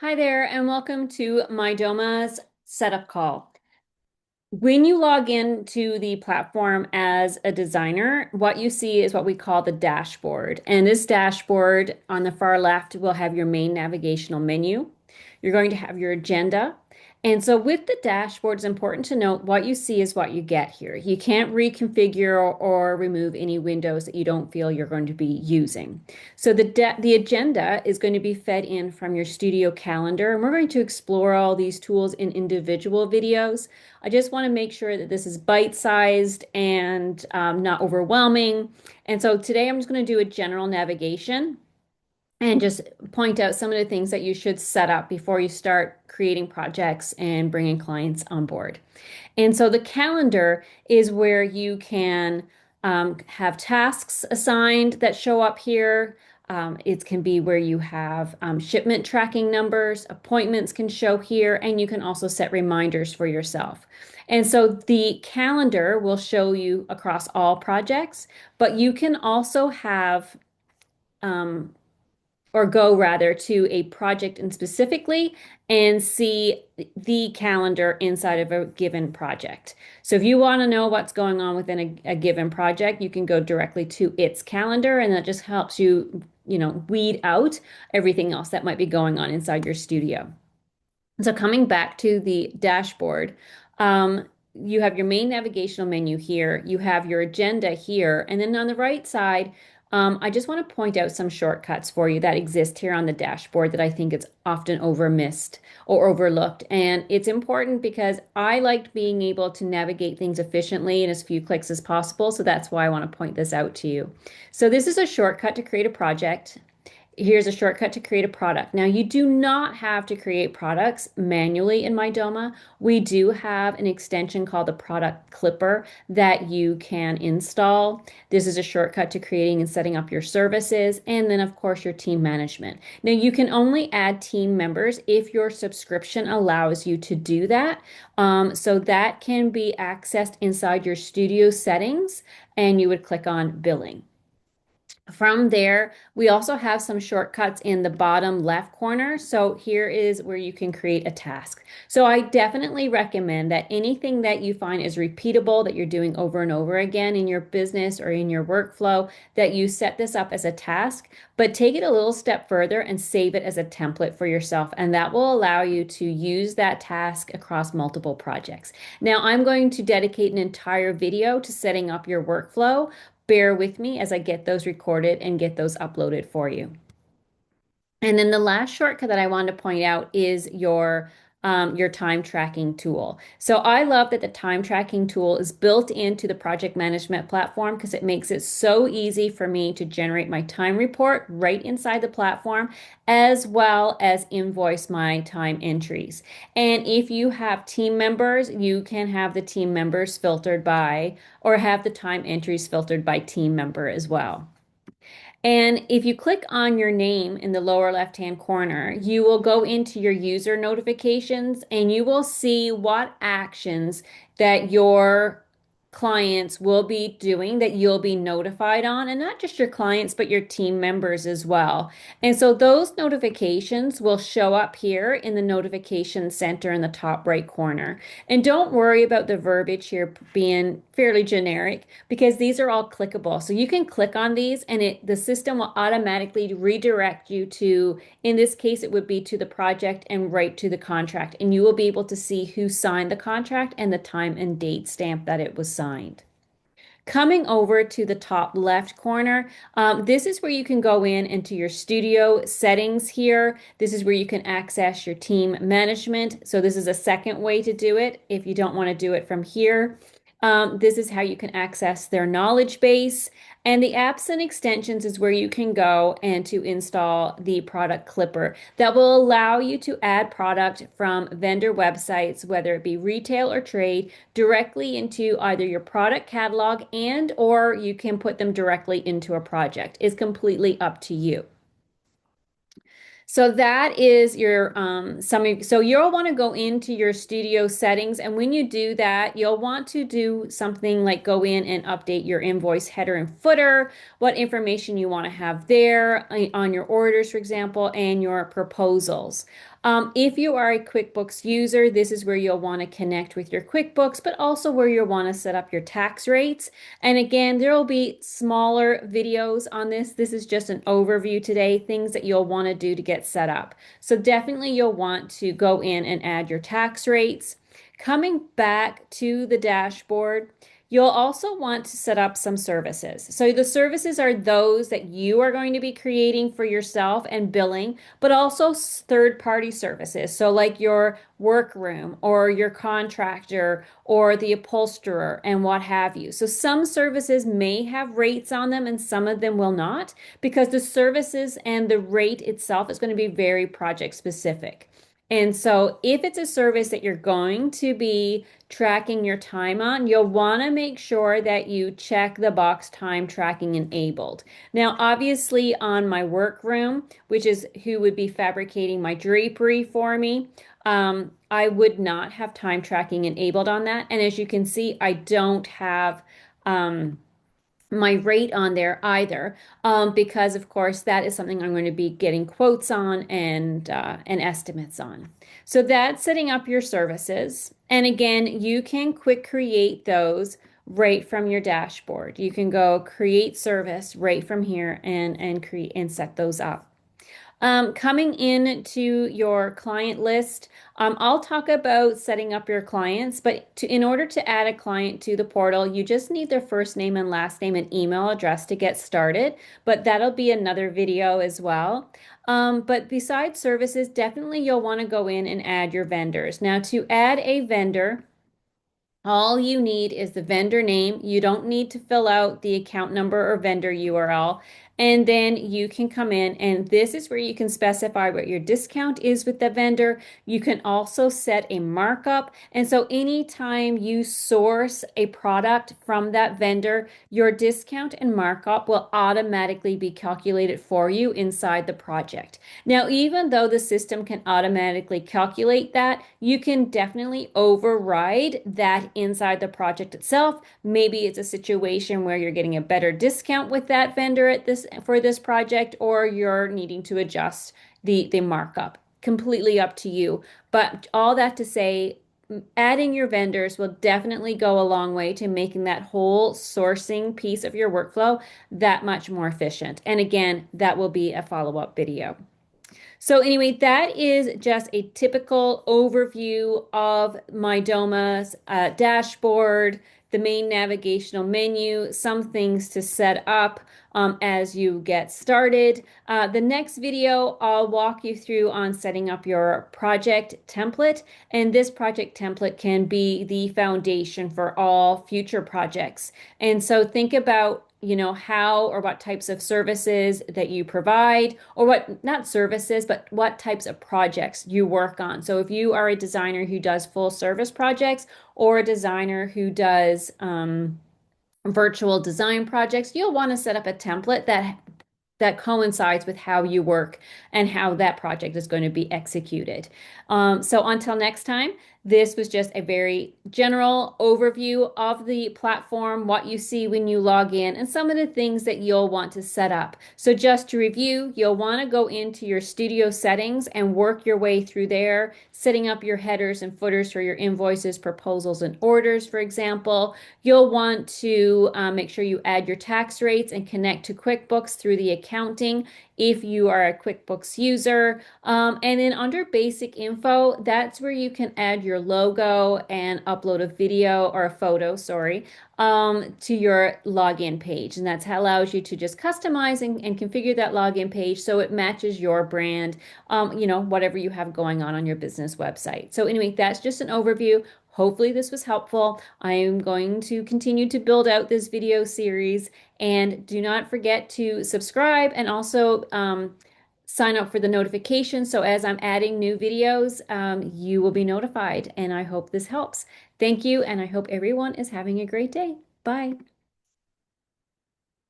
Hi there, and welcome to Mydoma's setup call. When you log into the platform as a designer, what you see is what we call the dashboard. And this dashboard on the far left will have your main navigational menu. You're going to have your agenda. And so with the dashboard, it's important to note what you see is what you get here. You can't reconfigure or remove any windows that you don't feel you're going to be using. So the agenda is going to be fed in from your studio calendar, and we're going to explore all these tools in individual videos. I just want to make sure that this is bite-sized and not overwhelming. And so today I'm just going to do a general navigation and just point out some of the things that you should set up before you start creating projects and bringing clients on board. And so the calendar is where you can have tasks assigned that show up here. It can be where you have shipment tracking numbers, appointments can show here, and you can also set reminders for yourself. And so the calendar will show you across all projects, but you can also have um, or go rather to a project and specifically and see the calendar inside of a given project. So if you want to know what's going on within a given project, you can go directly to its calendar, and that just helps you, weed out everything else that might be going on inside your studio. So coming back to the dashboard, you have your main navigational menu here, you have your agenda here, and then on the right side, I just want to point out some shortcuts for you that exist here on the dashboard that I think it's often overmissed or overlooked. And it's important because I like being able to navigate things efficiently in as few clicks as possible. So that's why I want to point this out to you. So this is a shortcut to create a project. Here's a shortcut to create a product. Now, you do not have to create products manually in Mydoma. We do have an extension called the Product Clipper that you can install. This is a shortcut to creating and setting up your services, and then, of course, your team management. Now, you can only add team members if your subscription allows you to do that. So that can be accessed inside your studio settings, and you would click on billing. From there, we also have some shortcuts in the bottom left corner. So here is where you can create a task. So I definitely recommend that anything that you find is repeatable, that you're doing over and over again in your business or in your workflow, that you set this up as a task, but take it a little step further and save it as a template for yourself. And that will allow you to use that task across multiple projects. Now, I'm going to dedicate an entire video to setting up your workflow. Bear with me as I get those recorded and get those uploaded for you. And then the last shortcut that I wanted to point out is your time tracking tool. So I love that the time tracking tool is built into the project management platform because it makes it so easy for me to generate my time report right inside the platform, as well as invoice my time entries. And if you have team members, you can have the team members filtered by, or have the time entries filtered by team member as well. And if you click on your name in the lower left-hand corner, you will go into your user notifications and you will see what actions that your clients will be doing that you'll be notified on, and not just your clients, but your team members as well. And so those notifications will show up here in the notification center in the top right corner. And don't worry about the verbiage here being fairly generic because these are all clickable. So you can click on these and the system will automatically redirect you to, in this case, it would be to the project and right to the contract. And you will be able to see who signed the contract and the time and date stamp that it was signed. Coming over to the top left corner, this is where you can go in into your studio settings here. This is where you can access your team management. So this is a second way to do it if you don't want to do it from here. This is how you can access their knowledge base. And the apps and extensions is where you can go and to install the product clipper that will allow you to add product from vendor websites, whether it be retail or trade, directly into either your product catalog and or you can put them directly into a project. It's completely up to you. So that is your summary. So you'll want to go into your studio settings, and when you do that, you'll want to do something like go in and update your invoice header and footer, what information you want to have there on your orders, for example, and your proposals. If you are a QuickBooks user, this is where you'll want to connect with your QuickBooks, but also where you'll want to set up your tax rates. And again, there will be smaller videos on this. This is just an overview today, things that you'll want to do to get set up. So definitely you'll want to go in and add your tax rates. Coming back to the dashboard, you'll also want to set up some services. So the services are those that you are going to be creating for yourself and billing, but also third-party services. So like your workroom or your contractor or the upholsterer and what have you. So some services may have rates on them and some of them will not, because the services and the rate itself is going to be very project specific. And so if it's a service that you're going to be tracking your time on, you'll want to make sure that you check the box time tracking enabled. Now, obviously on my workroom, which is who would be fabricating my drapery for me, I would not have time tracking enabled on that. And as you can see, I don't have my rate on there either, because of course that is something I'm going to be getting quotes on and estimates on. So that's setting up your services. And again, you can quick create those right from your dashboard. You can go create service right from here and create and set those up. Coming into your client list, I'll talk about setting up your clients, but in order to add a client to the portal, you just need their first name and last name and email address to get started, but that'll be another video as well. But besides services, definitely you'll want to go in and add your vendors. Now, to add a vendor, all you need is the vendor name. You don't need to fill out the account number or vendor URL. And then you can come in, and this is where you can specify what your discount is with the vendor. You can also set a markup. And so anytime you source a product from that vendor, your discount and markup will automatically be calculated for you inside the project. Now, even though the system can automatically calculate that, you can definitely override that inside the project itself. Maybe it's a situation where you're getting a better discount with that vendor at this for this project, or you're needing to adjust the markup. Completely up to you. But all that to say, adding your vendors will definitely go a long way to making that whole sourcing piece of your workflow that much more efficient. And again, that will be a follow-up video. So anyway, that is just a typical overview of Mydoma's dashboard, the main navigational menu, some things to set up as you get started. The next video, I'll walk you through on setting up your project template, and this project template can be the foundation for all future projects. And so think about how or what types of services that you provide, or what, not services, but what types of projects you work on. So if you are a designer who does full service projects or a designer who does virtual design projects, you'll want to set up a template that coincides with how you work and how that project is going to be executed. So until next time, this was just a very general overview of the platform, what you see when you log in, and some of the things that you'll want to set up. So just to review, you'll want to go into your studio settings and work your way through there, setting up your headers and footers for your invoices, proposals, and orders, for example. You'll want to make sure you add your tax rates and connect to QuickBooks through the accounting if you are a QuickBooks user. And then under basic info, that's where you can add your logo and upload a video or a photo, sorry, to your login page. And that's how it allows you to just customize and configure that login page so it matches your brand, whatever you have going on your business website. So anyway, that's just an overview. Hopefully this was helpful. I am going to continue to build out this video series, and do not forget to subscribe and also sign up for the notifications. So as I'm adding new videos, you will be notified, and I hope this helps. Thank you, and I hope everyone is having a great day. Bye.